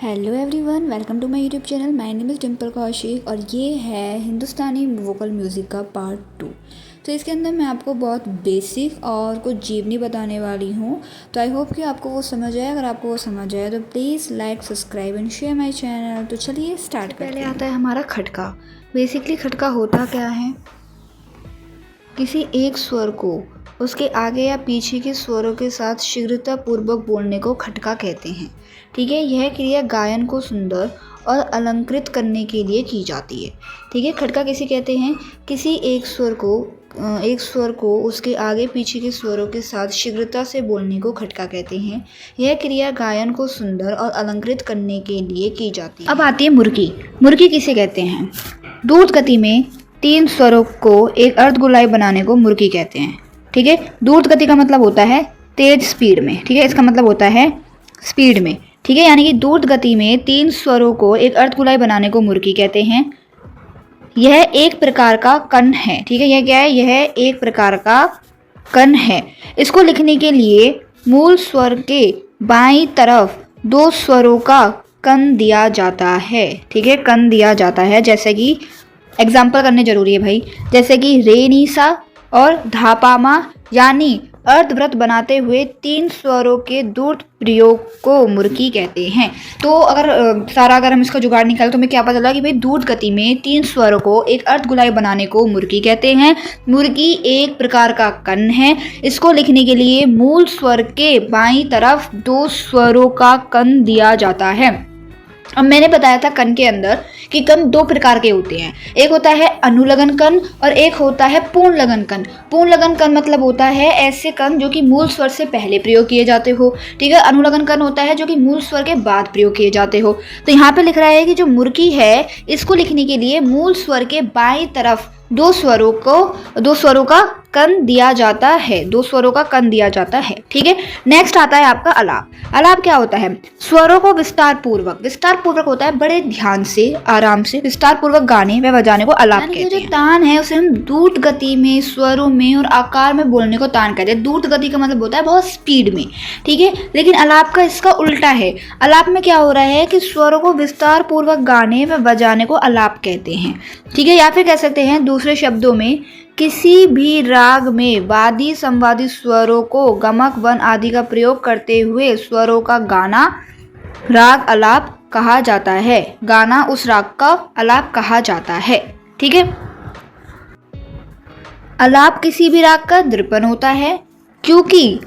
Hello everyone, welcome to my YouTube channel. My name is Dimple Kaushik और ये है Hindustani vocal music का पार्ट 2। तो इसके अंदर मैं आपको बहुत बेसिक और कुछ जीवनी बताने वाली हूँ। तो आई होप कि आपको वो समझ आए। अगर आपको वो समझ आए तो please like, subscribe and share my channel. तो चलिए स्टार्ट करते हैं। पहले आता है हमारा खटका। बेसिकली खटका होता क्या है, किसी एक स्वर को उसके आगे या पीछे के स्वरों के साथ शीघ्रतापूर्वक बोलने को खटका कहते हैं। ठीक है, यह क्रिया गायन को सुंदर और अलंकृत करने के लिए की जाती है। ठीक है, खटका किसे कहते हैं, किसी एक स्वर को उसके आगे पीछे के स्वरों के साथ शीघ्रता से बोलने को खटका कहते हैं। यह क्रिया गायन को सुंदर और अलंकृत करने के लिए की जाती है। अब आती है मुर्गी। मुर्गी किसे कहते हैं, द्रुत गति में 3 स्वरों को एक अर्धगोलाई बनाने को मुर्गी कहते हैं। ठीक है, द्रुत गति का मतलब होता है तेज स्पीड में। ठीक है, इसका मतलब होता है स्पीड में। ठीक है, यानी कि द्रुत गति में 3 स्वरों को एक अर्धगोलाई बनाने को मुर्गी कहते हैं। यह एक प्रकार का कण है। ठीक है, यह क्या है, यह एक प्रकार का कण है। इसको लिखने के लिए मूल स्वर के बाईं तरफ 2 स्वरों का कण दिया जाता है। ठीक है, कण दिया जाता है। जैसे कि एग्जाम्पल करने जरूरी है भाई, जैसे कि रे नी सा और धापामा, यानी अर्धव्रत बनाते हुए 3 स्वरों के द्रुत प्रयोग को मुर्गी कहते हैं। तो अगर हम इसका जुगाड़ निकालें तो हमें क्या पता चला कि भाई द्रुत गति में 3 स्वरों को एक अर्धगोलाई बनाने को मुर्गी कहते हैं। मुर्गी एक प्रकार का कण है। इसको लिखने के लिए मूल स्वर के बाईं तरफ 2 स्वरों का कण दिया जाता है। अब मैंने बताया था कण के अंदर कि कण 2 प्रकार के होते हैं। एक होता है अनुलग्न कण और एक होता है पूर्ण लगन कण। पूर्ण लगन कण मतलब होता है ऐसे कण जो कि मूल स्वर से पहले प्रयोग किए जाते हो। ठीक है, अनुलग्न कण होता है जो कि मूल स्वर के बाद प्रयोग किए जाते हो। तो यहाँ पे लिख रहा है कि जो मुर्गी है, इसको लिखने के लिए मूल स्वर के बाईं तरफ 2 स्वरों का कण दिया जाता है। 2 स्वरों का कण दिया जाता है। ठीक है, नेक्स्ट आता है आपका अलाप। अलाप क्या होता है, स्वरों को विस्तार पूर्वक होता है, बड़े ध्यान से, आराम से, विस्तार पूर्वक गाने व बजाने को अलाप कहते हैं। जो तान है उसे हम द्रुत गति में, स्वरों में और आकार में बोलने को तान कहते हैं। द्रुत गति का मतलब होता है बहुत स्पीड में। ठीक है, लेकिन अलाप का इसका उल्टा है। अलाप में क्या हो रहा है कि स्वरों को विस्तार पूर्वक गाने व बजाने को अलाप कहते हैं। ठीक है, या फिर कह सकते हैं दूसरे शब्दों में, किसी भी राग में वादी संवादी स्वरों को गमक, वन आदि का प्रयोग करते हुए स्वरों का गाना राग अलाप कहा जाता है। गाना उस राग का अलाप कहा जाता है। ठीक है, अलाप किसी भी राग का दृपन होता है, क्योंकि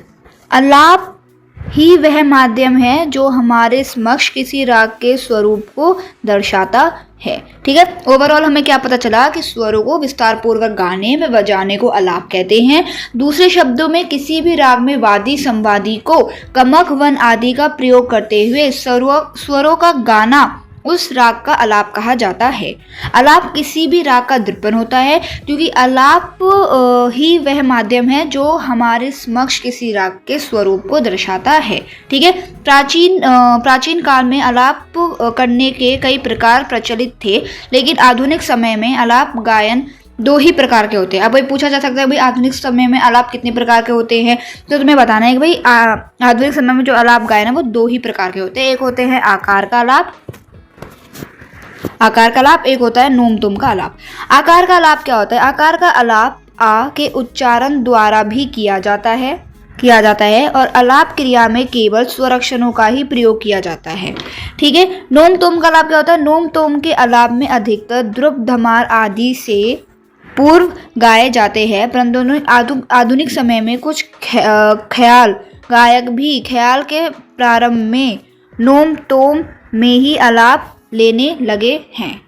अलाप ही वह माध्यम है जो हमारे समक्ष किसी राग के स्वरूप को दर्शाता है। ठीक है, ओवरऑल हमें क्या पता चला कि स्वरों को विस्तार पूर्वक गाने व बजाने को अलाप कहते हैं। दूसरे शब्दों में, किसी भी राग में वादी संवादी को गमक, वन आदि का प्रयोग करते हुए स्वरों का गाना उस राग का अलाप कहा जाता है। अलाप किसी भी राग का दृपन होता है, क्योंकि अलाप ही वह माध्यम है जो हमारे समक्ष किसी राग के स्वरूप को दर्शाता है। ठीक है, प्राचीन काल में अलाप करने के कई प्रकार प्रचलित थे, लेकिन आधुनिक समय में अलाप गायन 2 ही प्रकार के होते हैं। अब भाई पूछा जा सकता है भाई आधुनिक समय में अलाप कितने प्रकार के होते हैं, तो तुम्हें बताना है कि भाई आधुनिक समय में जो अलाप गायन है वो 2 ही प्रकार के होते हैं। एक होते हैं आकार का अलाप, एक होता है नोम तुम का अलाप। आकार का अलाप क्या होता है, आकार का अलाप आ के उच्चारण द्वारा भी किया जाता है और अलाप क्रिया में केवल स्वरक्षणों का ही प्रयोग किया जाता है। ठीक है, नोम तुम का अलाप क्या होता है, नोम तुम के अलाप में अधिकतर द्रुप, धमार आदि से पूर्व गाए जाते हैं, परंतु आधुनिक समय में कुछ ख्याल गायक भी ख्याल के प्रारंभ में नोम तोम में ही अलाप लेने लगे हैं।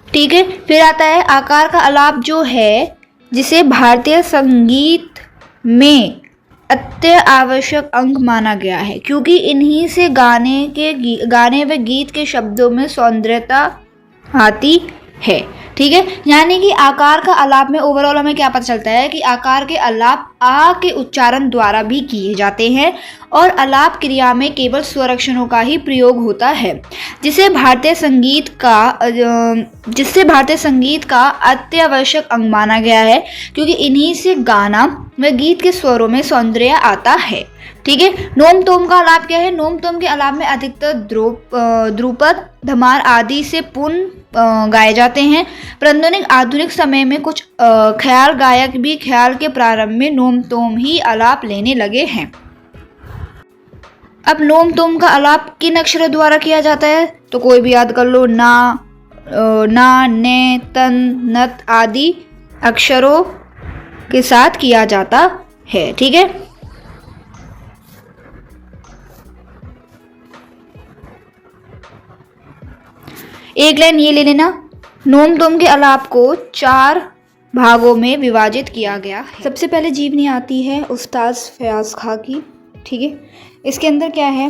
ठीक है, फिर आता है आकार का अलाप, जो है जिसे भारतीय संगीत में अत्य आवश्यक अंग माना गया है, क्योंकि इन्हीं से गाने व गीत के शब्दों में सौंदर्यता आती है। ठीक है, यानी कि आकार का आलाप में ओवरऑल हमें क्या पता चलता है कि आकार के आलाप आ के उच्चारण द्वारा भी किए जाते हैं और आलाप क्रिया में केवल स्वरक्षणों का ही प्रयोग होता है, जिसे भारतीय संगीत का अत्यावश्यक अंग माना गया है, क्योंकि इन्हीं से गाना व गीत के स्वरों में सौंदर्य आता है। ठीक है, नोम तोम का आलाप क्या है? नोम तोम के आलाप में अधिकतर ध्रुपद, धमार आदि से पुनः गाए जाते हैं, परंतु आधुनिक समय में कुछ ख्याल गायक भी ख्याल के प्रारंभ में नोम तोम ही आलाप लेने लगे हैं। अब नोम तोम का आलाप किन अक्षरों द्वारा किया जाता है? तो कोई भी याद कर लो, ना, ने, तन, नत आदि अक्षरों के साथ किया जाता है। ठीक है, एक लाइन ये ले लेना, नोम तोम के आलाप को 4 भागों में विभाजित किया गया है। सबसे पहले जीवनी आती है उस्ताद फयाज खां की। ठीक है, इसके अंदर क्या है,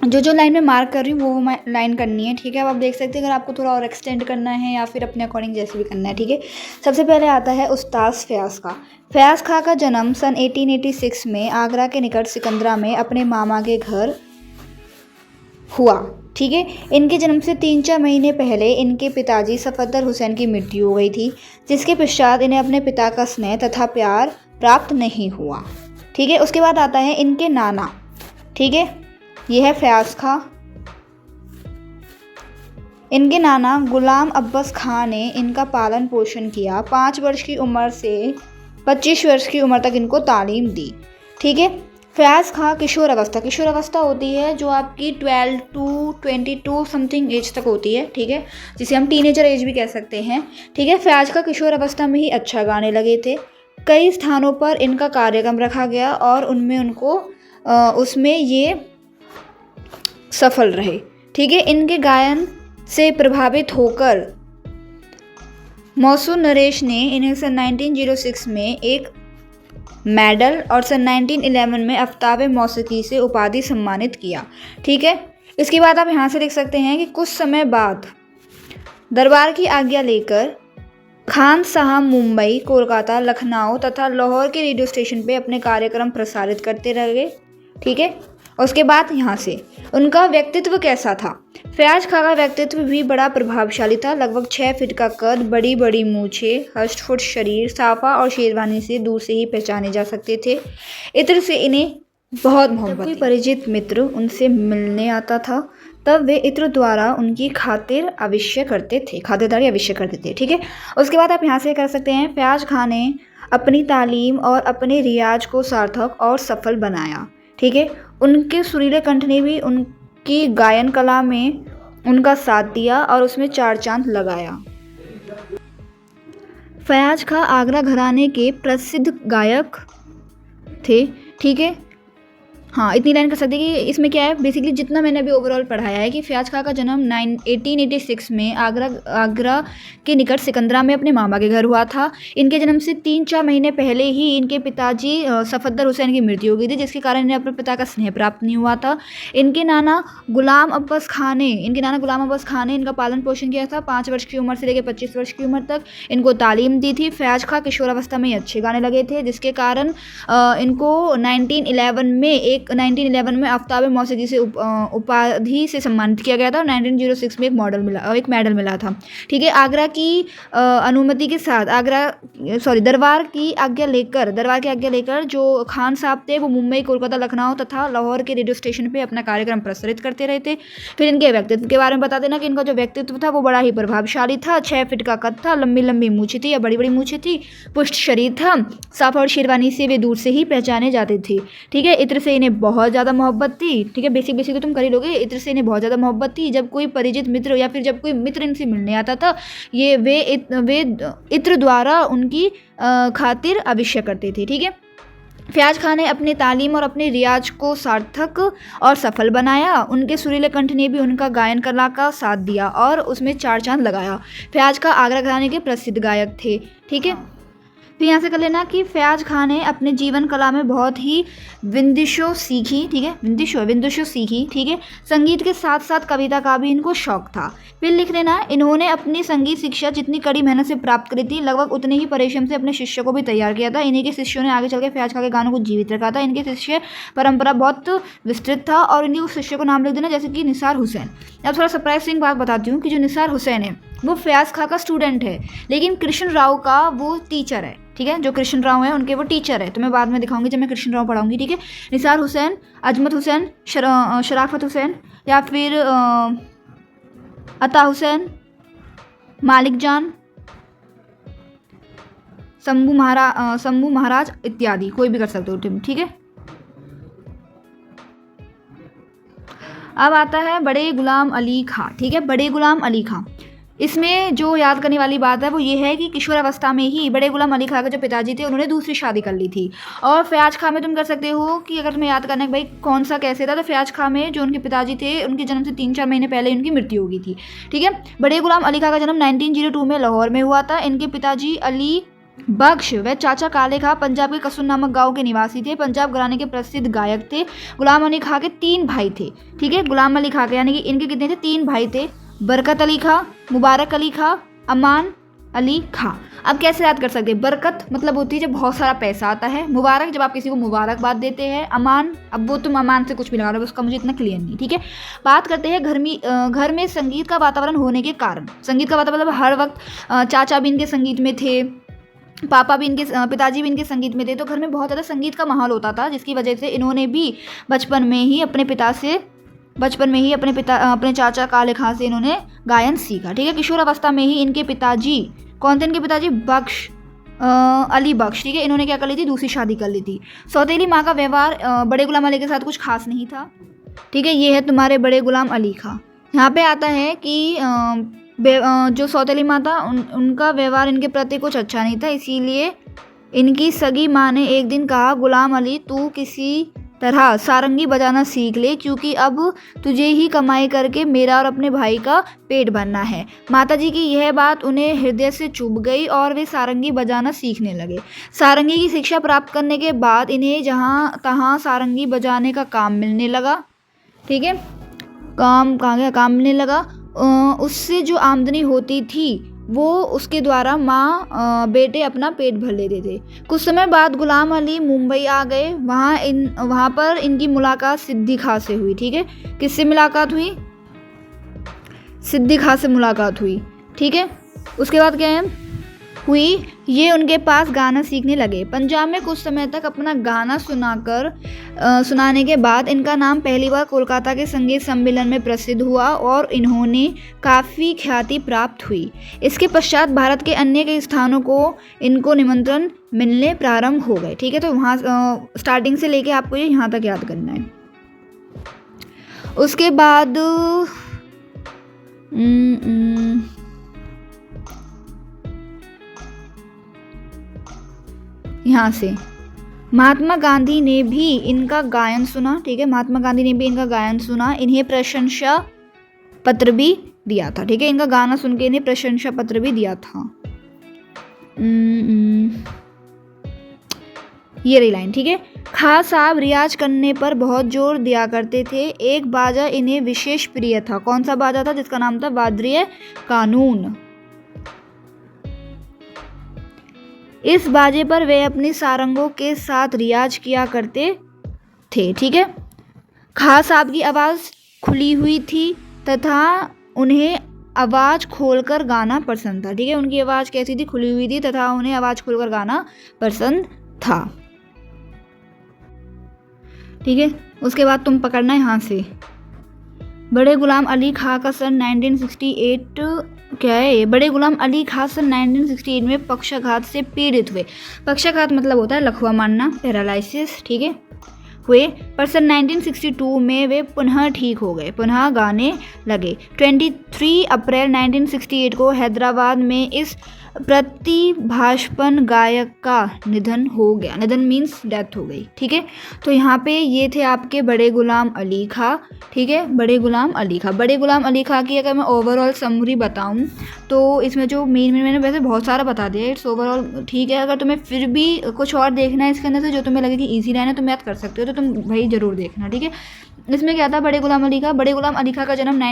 जो लाइन में मार्क कर रही हूँ वो लाइन करनी है। ठीक है, अब आप देख सकते हैं, अगर आपको थोड़ा और एक्सटेंड करना है या फिर अपने अकॉर्डिंग जैसे भी करना है। ठीक है, सबसे पहले आता है उस्ताद फयाज खां। फयाज खां का जन्म सन 1886 में आगरा के निकट सिकंदरा में अपने मामा के घर हुआ। ठीक है, इनके जन्म से 3-4 महीने पहले इनके पिताजी सफदर हुसैन की मृत्यु हो गई थी, जिसके पश्चात इन्हें अपने पिता का स्नेह तथा प्यार प्राप्त नहीं हुआ। ठीक है, उसके बाद आता है इनके नाना। ठीक है, यह है फयाज खां। इनके नाना गुलाम अब्बास खां ने इनका पालन पोषण किया। 5 वर्ष की उम्र से 25 वर्ष की उम्र तक इनको तालीम दी। ठीक है, फयाज खां किशोर अवस्था होती है जो आपकी 12 to 22 समथिंग एज तक होती है। ठीक है, जिसे हम टीनेजर एज भी कह सकते हैं। ठीक है, फयाज खां किशोर अवस्था में ही अच्छा गाने लगे थे। कई स्थानों पर इनका कार्यक्रम रखा गया और उसमें ये सफल रहे। ठीक है, इनके गायन से प्रभावित होकर मौसू नरेश ने इन्हें सन 1906 में एक मेडल और सन 1911 में आफ्ताब मौसीकी से उपाधि सम्मानित किया। ठीक है, इसके बाद आप यहाँ से लिख सकते हैं कि कुछ समय बाद दरबार की आज्ञा लेकर खान साहब मुंबई, कोलकाता, लखनऊ तथा लाहौर के रेडियो स्टेशन पे अपने कार्यक्रम प्रसारित करते रहे। ठीक है, उसके बाद यहाँ से उनका व्यक्तित्व कैसा था? फयाज खां का व्यक्तित्व भी बड़ा प्रभावशाली था। लगभग 6 फीट का कद, बड़ी बड़ी मूछें, हष्ट-पुष्ट शरीर, साफा और शेरवानी से दूर से ही पहचाने जा सकते थे। इत्र से इन्हें बहुत मोहब्बत। कोई परिचित मित्र उनसे मिलने आता था तब वे इत्र द्वारा उनकी खातिरदारी अवश्य करते थे। ठीक है, उसके बाद आप यहाँ से कर सकते हैं, फयाज खां ने अपनी तालीम और अपने रियाज को सार्थक और सफल बनाया। ठीक है, उनके सुरीले कंठ ने भी उनकी गायन कला में उनका साथ दिया और उसमें 4 चांद लगाया। फयाज खां आगरा घराने के प्रसिद्ध गायक थे। ठीक है, हाँ, इतनी लाइन कर सकते हैं कि इसमें क्या है, बेसिकली जितना मैंने अभी ओवरऑल पढ़ाया है कि फयाज खां का जन्म 1886 में आगरा के निकट सिकंदरा में अपने मामा के घर हुआ था। इनके जन्म से 3-4 महीने पहले ही इनके पिताजी सफदर हुसैन की मृत्यु हो गई थी, जिसके कारण इन्हें अपने पिता का स्नेह प्राप्त नहीं हुआ था। इनके नाना गुलाम अब्बास खां ने इनका पालन पोषण किया था। 5 वर्ष की उम्र से लेकर 25 वर्ष की उम्र तक इनको तालीम दी थी। फयाज खां किशोर अवस्था में ही अच्छे गाने लगे थे, जिसके कारण इनको 1911 में आफ्ताब मौसीकी से उपाधि से सम्मानित किया गया था और 1906 में एक मेडल मिला था। ठीक है, आगरा की अनुमति के साथ दरबार की आज्ञा लेकर जो खान साहब थे वो मुंबई, कोलकाता, लखनऊ तथा लाहौर के रेडियो स्टेशन पे अपना कार्यक्रम प्रसारित करते रहे थे। फिर इनके व्यक्तित्व के बारे में बता देना कि इनका जो व्यक्तित्व था वो बड़ा ही प्रभावशाली था। 6 फीट का कद था, लंबी लंबी मूछें थी या बड़ी बड़ी मूछें थी, पुष्ट शरीर था, साफा और शेरवानी से वे दूर से ही पहचाने जाते थे। ठीक है, इत्र से इन्हें बहुत ज़्यादा मोहब्बत थी। ठीक है, बेसिक तो तुम कर ही लोगे। इत्र से इन्हें बहुत ज़्यादा मोहब्बत थी। जब कोई परिचित मित्र या फिर जब कोई मित्र इनसे मिलने आता था, वे इत्र द्वारा उनकी खातिर अवश्य करते थे। ठीक है, फयाज खां ने अपनी तालीम और अपने रियाज को सार्थक और सफल बनाया। उनके सुरीले कंठ ने भी उनका गायन कला का साथ दिया और उसमें 4 चांद लगाया। फयाज खां आगरा घराने के प्रसिद्ध गायक थे। ठीक है, फिर यहाँ से कर लेना कि फयाज खान ने अपने जीवन कला में बहुत ही विंदिशों सीखी, ठीक है, विंदिशों सीखी, ठीक है। संगीत के साथ साथ कविता का भी इनको शौक था। फिर लिख लेना, इन्होंने अपनी संगीत शिक्षा जितनी कड़ी मेहनत से प्राप्त करी थी, लगभग उतने ही परिश्रम से अपने शिष्यों को भी तैयार किया था। इन्हीं के शिष्यों ने आगे चल के फयाज खान के गानों को जीवित रखा था। इनके शिष्य परंपरा बहुत विस्तृत था और इनके शिष्यों को नाम लिख देना, जैसे कि निसार हुसैन। अब थोड़ा सरप्राइजिंग बात बताती हूँ कि जो निसार हुसैन है वो फयाज खां का स्टूडेंट है, लेकिन कृष्ण राव का वो टीचर है, ठीक है। जो कृष्ण राव है उनके वो टीचर है, तो मैं बाद में दिखाऊंगी जब मैं कृष्ण राव पढ़ाऊंगी, ठीक है। निसार हुसैन, अजमत हुसैन, शराफत हुसैन, या फिर अता हुसैन, मालिक जान, शंभू महाराज इत्यादि, कोई भी कर सकते हो तुम, ठीक है। अब आता है बड़े गुलाम अली खां, ठीक है। बड़े गुलाम अली खां, इसमें जो याद करने वाली बात है वो ये है कि किशोरावस्था में ही बड़े गुलाम अली खां के जो पिताजी थे उन्होंने दूसरी शादी कर ली थी। और फयाज खां में तुम कर सकते हो कि अगर तुम्हें याद करना है भाई कौन सा कैसे था, तो फयाज खां में जो उनके पिताजी थे उनके जन्म से 3-4 महीने पहले उनकी मृत्यु हो गई थी, ठीक है। बड़े गुलाम अली खां का जन्म 1902 में लाहौर में हुआ था। इनके पिताजी अली बख्श व चाचा काले खां पंजाब के कसुन नामक गांव के निवासी थे। पंजाब घराने के प्रसिद्ध गायक थे। गुलाम अली खां के 3 भाई थे, ठीक है। गुलाम अली खां के यानी कि इनके कितने थे, 3 भाई थे, बरकत अली खां, मुबारक अली खां, अमान अली खां। अब कैसे याद कर सकते हैं, बरकत मतलब होती है जब बहुत सारा पैसा आता है, मुबारक जब आप किसी को मुबारकबाद देते हैं, अमान अब वो तुम अमान से कुछ भी लगा रहे हो, उसका मुझे इतना क्लियर नहीं, ठीक है। बात करते हैं घर में संगीत का वातावरण होने के कारण। संगीत का वातावरण हर वक्त चाचा भी इनके संगीत में थे, पापा भी इनके पिताजी भी इनके संगीत में थे, तो घर में बहुत ज़्यादा संगीत का माहौल होता था, जिसकी वजह से इन्होंने भी बचपन में ही अपने चाचा काले खां से इन्होंने गायन सीखा, ठीक है। किशोर अवस्था में ही इनके पिताजी, कौन थे इनके पिताजी, अली बख्श, ठीक है। इन्होंने क्या कर ली थी, दूसरी शादी कर ली थी। सौतेली माँ का व्यवहार बड़े गुलाम अली के साथ कुछ खास नहीं था, ठीक है। ये है तुम्हारे बड़े गुलाम अली खां। यहाँ पे आता है कि जो सौतेली माँ था उनका व्यवहार इनके प्रति कुछ अच्छा नहीं था, इसीलिए इनकी सगी माँ ने एक दिन कहा, गुलाम अली तू किसी तरह सारंगी बजाना सीख ले, क्योंकि अब तुझे ही कमाई करके मेरा और अपने भाई का पेट भरना है। माताजी की यह बात उन्हें हृदय से चुभ गई और वे सारंगी बजाना सीखने लगे। सारंगी की शिक्षा प्राप्त करने के बाद इन्हें जहाँ तहाँ सारंगी बजाने का काम मिलने लगा, ठीक है। काम मिलने लगा। उससे जो आमदनी होती थी वो उसके द्वारा माँ बेटे अपना पेट भर लेते थे। कुछ समय बाद गुलाम अली मुंबई आ गए। वहाँ पर इनकी मुलाकात सिद्दी खां से हुई, ठीक है। किससे मुलाकात हुई, सिद्दी खां से मुलाकात हुई, ठीक है। उसके बाद क्या है हुई, ये उनके पास गाना सीखने लगे। पंजाब में कुछ समय तक अपना गाना सुनाने के बाद इनका नाम पहली बार कोलकाता के संगीत सम्मेलन में प्रसिद्ध हुआ और इन्होंने काफ़ी ख्याति प्राप्त हुई। इसके पश्चात भारत के अन्य कई स्थानों को इनको निमंत्रण मिलने प्रारंभ हो गए, ठीक है। तो वहाँ स्टार्टिंग से लेके आपको ये यहाँ तक याद करना है। उसके बाद यहाँ से महात्मा गांधी ने भी इनका गायन सुना, ठीक है। महात्मा गांधी ने भी इनका गायन सुना, इन्हें प्रशंसा पत्र भी दिया था, ठीक है। इनका गाना सुन के इन्हें प्रशंसा पत्र भी दिया था। ये रही लाइन, ठीक है। खां साहब रियाज करने पर बहुत जोर दिया करते थे। एक बाजा इन्हें विशेष प्रिय था। कौन सा बाजा था, जिसका नाम था वाद्य कानून। इस बाजे पर वे अपनी सारंगों के साथ रियाज किया करते थे, ठीक है। खां साहब की आवाज़ खुली हुई थी तथा उन्हें आवाज़ खोलकर गाना पसंद था, ठीक है। उनकी आवाज़ कैसी थी, खुली हुई थी तथा उन्हें आवाज़ खोलकर गाना पसंद था, ठीक है। उसके बाद तुम पकड़ना यहाँ से, बड़े गुलाम अली खां का सन 1968 क्या है। बड़े गुलाम अली खां सन 1968 में पक्षाघात से पीड़ित हुए। पक्षाघात मतलब होता है लकवा मारना, पैरालिसिस, ठीक है, हुए। पर सन 1962 में वे पुनः ठीक हो गए, पुनः गाने लगे। 23 अप्रैल 1968 को हैदराबाद में इस प्रतिभाशाली गायक का निधन हो गया। निधन मीन्स डेथ हो गई, ठीक है। तो यहाँ पे ये थे आपके बड़े गुलाम अली खां, ठीक है, बड़े गुलाम अली खां। बड़े गुलाम अली खां की अगर मैं ओवरऑल समरी बताऊँ तो इसमें जो मैंने वैसे बहुत सारा बता दिया, इट्स ओवरऑल ठीक है। अगर तुम्हें फिर भी कुछ और देखना है इसके अंदर से जो तुम्हें लगे कि ईजी रहना है तुम याद कर सकते हो, तो तुम भाई ज़रूर देखना, ठीक है। इसमें क्या था, बड़े गुलाम अली खां का जन्म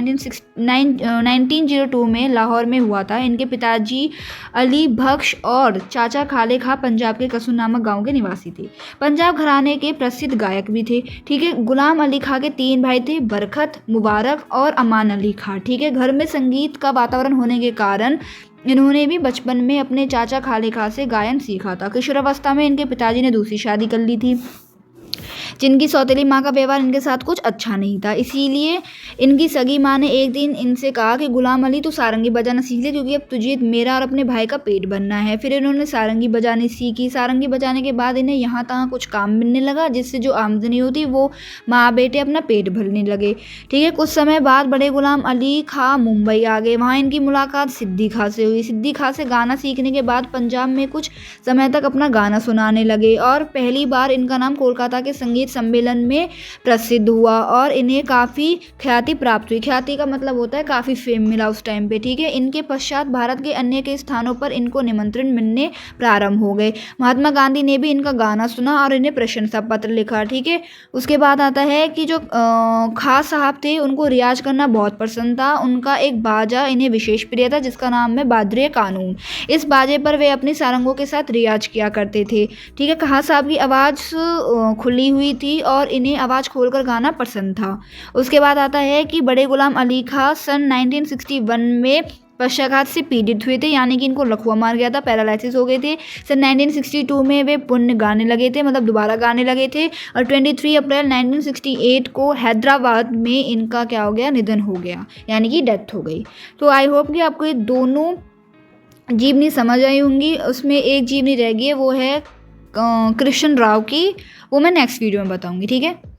1902 में लाहौर में हुआ था। इनके पिताजी अली बख्श और चाचा खाले खां पंजाब के कसुर नामक गांव के निवासी थे। पंजाब घराने के प्रसिद्ध गायक भी थे, ठीक है। गुलाम अली खां के 3 भाई थे, बरकत, मुबारक और अमान अली खां, ठीक है। घर में संगीत का वातावरण होने के कारण इन्होंने भी बचपन में अपने चाचा खाले खां से गायन सीखा था। किशोरावस्था में इनके पिताजी ने दूसरी शादी कर ली थी, जिनकी सौतेली माँ का व्यवहार इनके साथ कुछ अच्छा नहीं था। इसीलिए इनकी सगी माँ ने एक दिन इनसे कहा कि गुलाम अली तू सारंगी बजाना सीख ले, क्योंकि अब तुझे मेरा और अपने भाई का पेट भरना है। फिर इन्होंने सारंगी बजानी सीखी। सारंगी बजाने के बाद इन्हें यहाँ तहाँ कुछ काम मिलने लगा, जिससे जो आमदनी होती वो माँ बेटे अपना पेट भरने लगे, ठीक है। कुछ समय बाद बड़े गुलाम अली खां मुंबई आ गए। वहाँ इनकी मुलाकात सिद्दी खां से हुई। सिद्दी खां से गाना सीखने के बाद पंजाब में कुछ समय तक अपना गाना सुनाने लगे और पहली बार इनका नाम कोलकाता के संगीत सम्मेलन में प्रसिद्ध हुआ और इन्हें काफ़ी ख्याति प्राप्त हुई। ख्याति का मतलब होता है काफ़ी फेम मिला उस टाइम पे, ठीक है। इनके पश्चात भारत के अन्य के स्थानों पर इनको निमंत्रण मिलने प्रारंभ हो गए। महात्मा गांधी ने भी इनका गाना सुना और इन्हें प्रशंसा पत्र लिखा, ठीक है। उसके बाद आता है कि जो खां साहब थे उनको रियाज करना बहुत पसंद था। उनका एक बाजा इन्हें विशेष प्रिय था जिसका नाम है बादरे कानून। इस बाजे पर वे अपनी सारंगों के साथ रियाज किया करते थे, ठीक है। खां साहब की आवाज़ खुली हुई थी और इन्हें आवाज़ खोलकर गाना पसंद था। उसके बाद आता है कि बड़े गुलाम अली खां सन 1961 में पक्षाघात से पीड़ित हुए थे, यानी कि इनको लकवा मार गया था, पैरालिसिस हो गए थे। सन 1962 में वे पुण्य गाने लगे थे, मतलब दोबारा गाने लगे थे। और 23 अप्रैल 1968 को हैदराबाद में इनका क्या हो गया, निधन हो गया, यानी कि डेथ हो गई। तो आई होप कि आपको ये दोनों जीवनी समझ आई होंगी। उसमें एक जीवनी रह गई है, वो है कृष्ण राव की, वो मैं नेक्स्ट वीडियो में बताऊंगी, ठीक है।